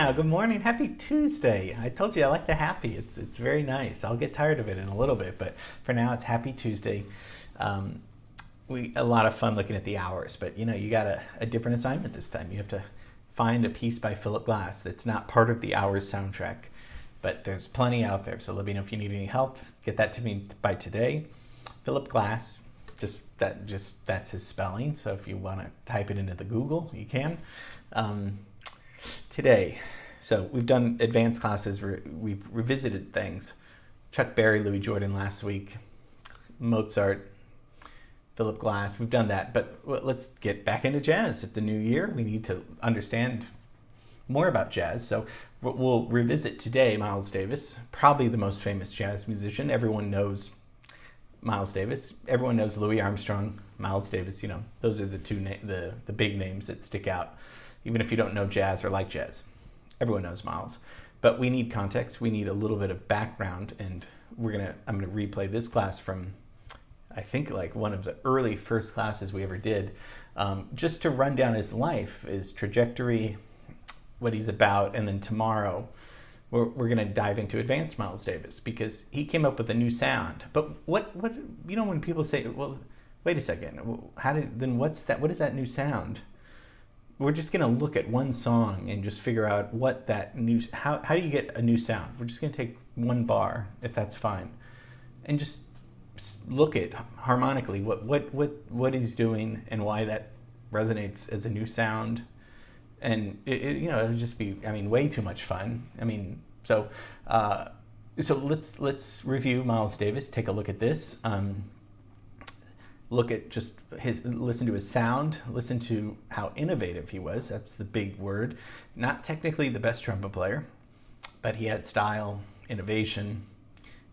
now. Good morning. Happy Tuesday. I told you I like the happy. It's very nice. I'll get tired of it in a little bit, but for now it's Happy Tuesday. We a lot of fun looking at the hours, but you got a different assignment this time. You have to find a piece by Philip Glass that's not part of the Hours soundtrack, but there's plenty out there. So let me know if you need any help. Get that to me by today. Philip Glass. That's his spelling. So if you want to type it into the Google, you can. Today, so we've done advanced classes. We've revisited things. Chuck Berry, Louis Jordan last week, Mozart, Philip Glass. We've done that, but let's get back into jazz. It's a new year. We need to understand more about jazz. So we'll revisit today Miles Davis, probably the most famous jazz musician. Everyone knows Miles Davis. Everyone knows Louis Armstrong, Miles Davis. Those are the two the big names that stick out. Even if you don't know jazz or like jazz, everyone knows Miles. But we need context. We need a little bit of background, and I'm gonna replay this class from, I think, like one of the early first classes we ever did, just to run down his life, his trajectory, what he's about, and then tomorrow we're gonna dive into advanced Miles Davis because he came up with a new sound. But what when people say, well, wait a second, what's that? What is that new sound? We're just going to look at one song and just figure out what that how do you get a new sound? We're just going to take one bar, if that's fine, and just look at harmonically what he's doing and why that resonates as a new sound. And it'll just be, way too much fun. So let's review Miles Davis. Take a look at this. Look at listen to his sound, listen to how innovative he was. That's the big word. Not technically the best trumpet player, but he had style, innovation.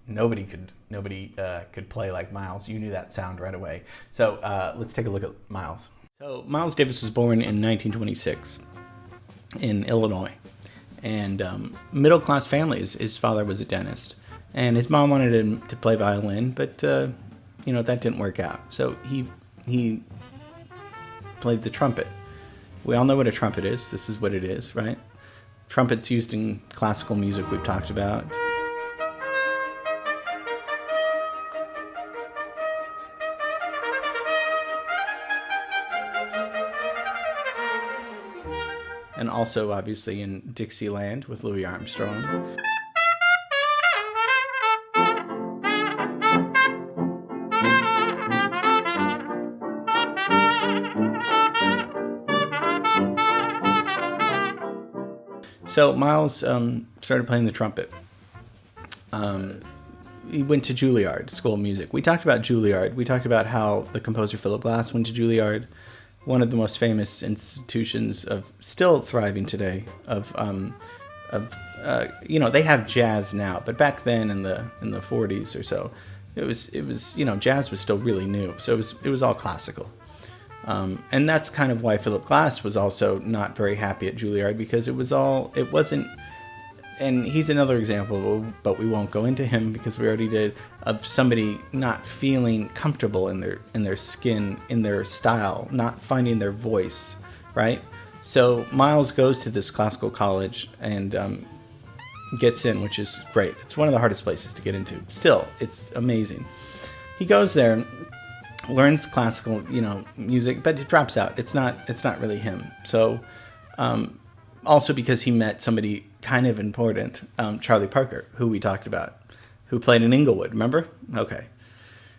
Nobody could play like Miles. You knew that sound right away. So let's take a look at Miles. So Miles Davis was born in 1926 in Illinois, and middle-class family. His father was a dentist, and his mom wanted him to play violin, but that didn't work out. So he played the trumpet. We all know what a trumpet is. This is what it is, right? Trumpets used in classical music we've talked about. And also, obviously, in Dixieland with Louis Armstrong. So Miles started playing the trumpet. He went to Juilliard School of Music. We talked about Juilliard. We talked about how the composer Philip Glass went to Juilliard, one of the most famous institutions of still thriving today. They have jazz now, but back then in the 40s or so, it was jazz was still really new. So it was all classical. And that's kind of why Philip Glass was also not very happy at Juilliard, because it wasn't, and he's another example, but we won't go into him because we already did, of somebody not feeling comfortable in their skin, in their style, not finding their voice, right? So Miles goes to this classical college and gets in, which is great. It's one of the hardest places to get into. Still, it's amazing. He goes there, learns classical, music, but it drops out. It's not really him. So, also because he met somebody kind of important, Charlie Parker, who we talked about, who played in Inglewood. Remember? Okay.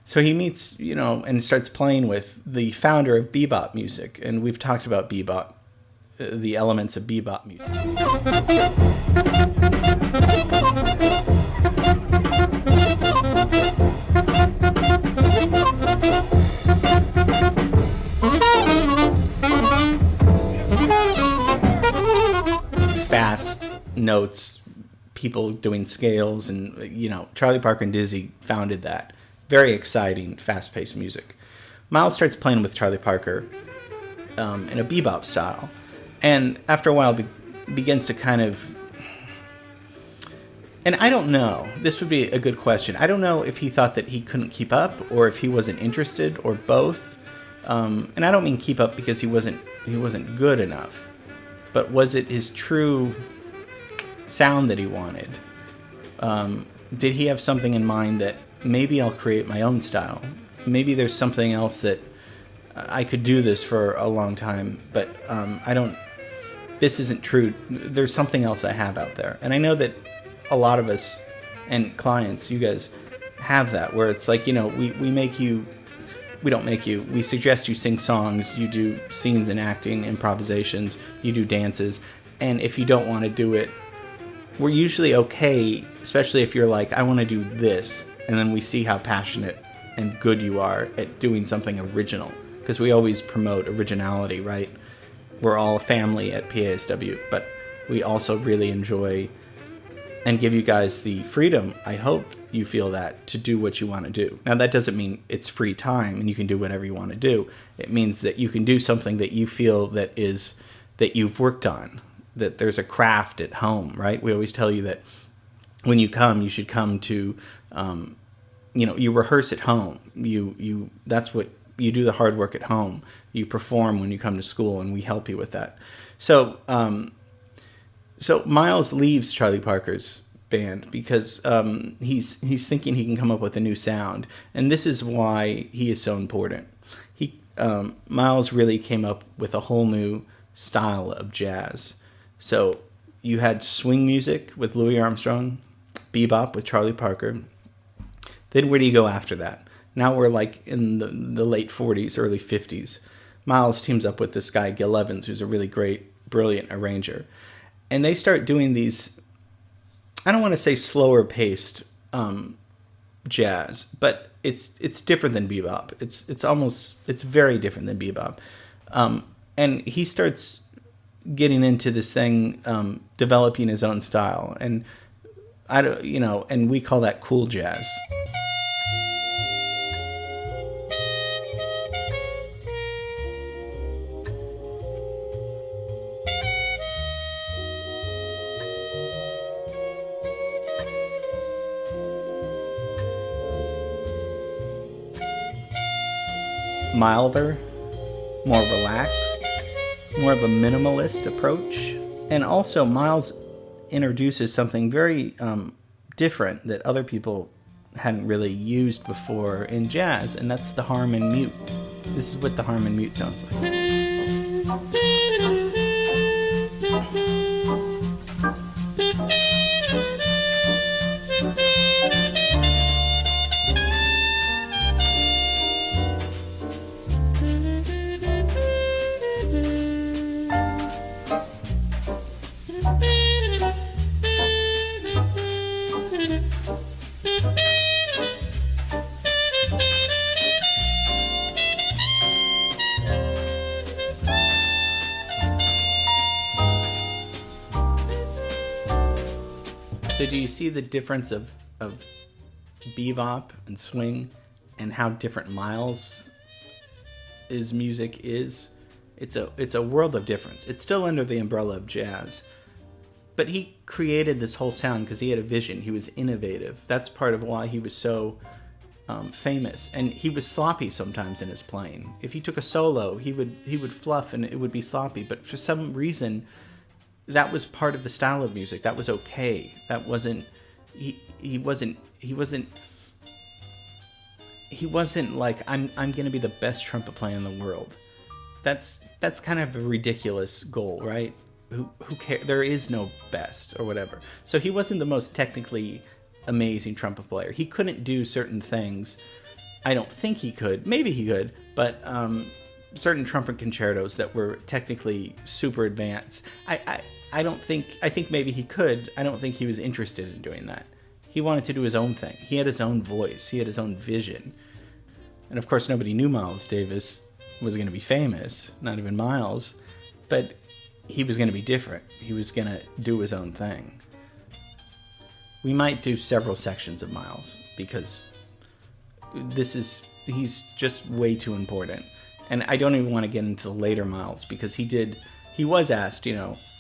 So he meets, and starts playing with the founder of bebop music, and we've talked about bebop, the elements of bebop music. Fast notes, people doing scales, and Charlie Parker and Dizzy founded that. Very exciting, fast-paced music. Miles starts playing with Charlie Parker in a bebop style, and after a while begins to kind of, and I don't know, this would be a good question. I don't know if he thought that he couldn't keep up, or if he wasn't interested, or both. And I don't mean keep up because he wasn't good enough, but was it his true sound that he wanted? Did he have something in mind that maybe I'll create my own style? Maybe there's something else that I could do this for a long time, but this isn't true. There's something else I have out there. And I know that a lot of us and clients, you guys have that, where it's like, we don't make you, we suggest you sing songs, you do scenes and acting, improvisations, you do dances. And if you don't want to do it, we're usually okay, especially if you're like, I want to do this. And then we see how passionate and good you are at doing something original. Because we always promote originality, right? We're all a family at PASW, but we also really enjoy and give you guys the freedom, I hope you feel that, to do what you want to do. Now, that doesn't mean it's free time and you can do whatever you want to do. It means that you can do something that you feel that you've worked on, that there's a craft at home, right? We always tell you that when you come, you should come to, you rehearse at home. That's what you do, the hard work at home. You perform when you come to school, and we help you with that. So Miles leaves Charlie Parker's band because he's thinking he can come up with a new sound, and this is why he is so important. Miles really came up with a whole new style of jazz. So you had swing music with Louis Armstrong, bebop with Charlie Parker. Then where do you go after that? Now we're like in the late 40s, early 50s. Miles teams up with this guy, Gil Evans, who's a really great, brilliant arranger. And they start doing these, I don't want to say slower paced jazz, but it's different than bebop. It's very different than bebop. And he starts getting into this thing, developing his own style. And and we call that cool jazz. Milder, more relaxed, more of a minimalist approach. And also Miles introduces something very different that other people hadn't really used before in jazz, and that's the harmon mute. This is what the harmon mute sounds like. So do you see the difference of bebop and swing and how different Miles' music is? It's a world of difference. It's still under the umbrella of jazz, but he created this whole sound because he had a vision. He was innovative. That's part of why he was so famous. And he was sloppy sometimes in his playing. If he took a solo, he would fluff and it would be sloppy. But for some reason, that was part of the style of music. That was okay. That wasn't. He wasn't like I'm gonna be the best trumpet player in the world. That's kind of a ridiculous goal, right? Who cares? There is no best or whatever. So he wasn't the most technically amazing trumpet player. He couldn't do certain things. I don't think he could. Maybe he could, but certain trumpet concertos that were technically super advanced. I think maybe he could. I don't think he was interested in doing that. He wanted to do his own thing. He had his own voice. He had his own vision. And of course, nobody knew Miles Davis was going to be famous, not even Miles, but he was going to be different. He was going to do his own thing. We might do several sections of Miles because he's just way too important. And I don't even want to get into the later Miles because he was asked,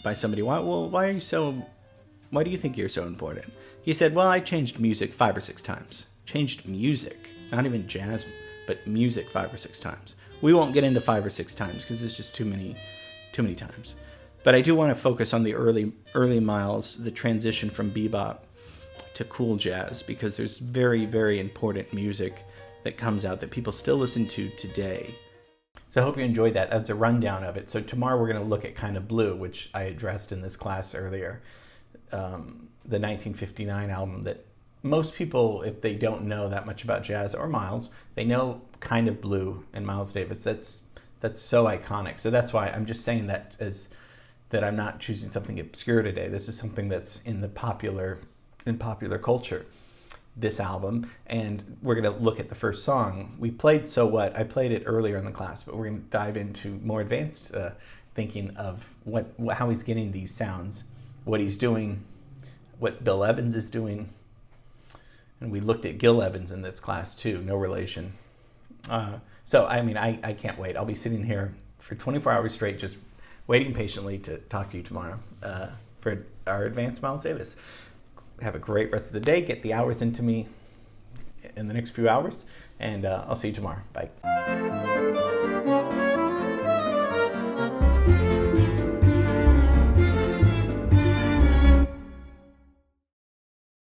by somebody, why do you think you're so important? He said, well, I changed music 5 or 6 times. Changed music, not even jazz, but music 5 or 6 times. We won't get into 5 or 6 times because there's just too many times. But I do want to focus on the early Miles, the transition from bebop to cool jazz, because there's very, very important music that comes out that people still listen to today. So I hope you enjoyed that. That's a rundown of it. So tomorrow we're going to look at Kind of Blue, which I addressed in this class earlier, the 1959 album that most people, if they don't know that much about jazz or Miles, they know Kind of Blue and Miles Davis. That's so iconic. So that's why I'm just saying that as that I'm not choosing something obscure today. This is something that's in popular culture, this album, and we're going to look at the first song. We played So What. I played it earlier in the class, but we're going to dive into more advanced thinking of how he's getting these sounds, what he's doing, what Bill Evans is doing. And we looked at Gil Evans in this class too, no relation. So, I mean, I can't wait. I'll be sitting here for 24 hours straight, just waiting patiently to talk to you tomorrow for our Advanced Miles Davis. Have a great rest of the day. Get the hours into me in the next few hours, and I'll see you tomorrow. Bye.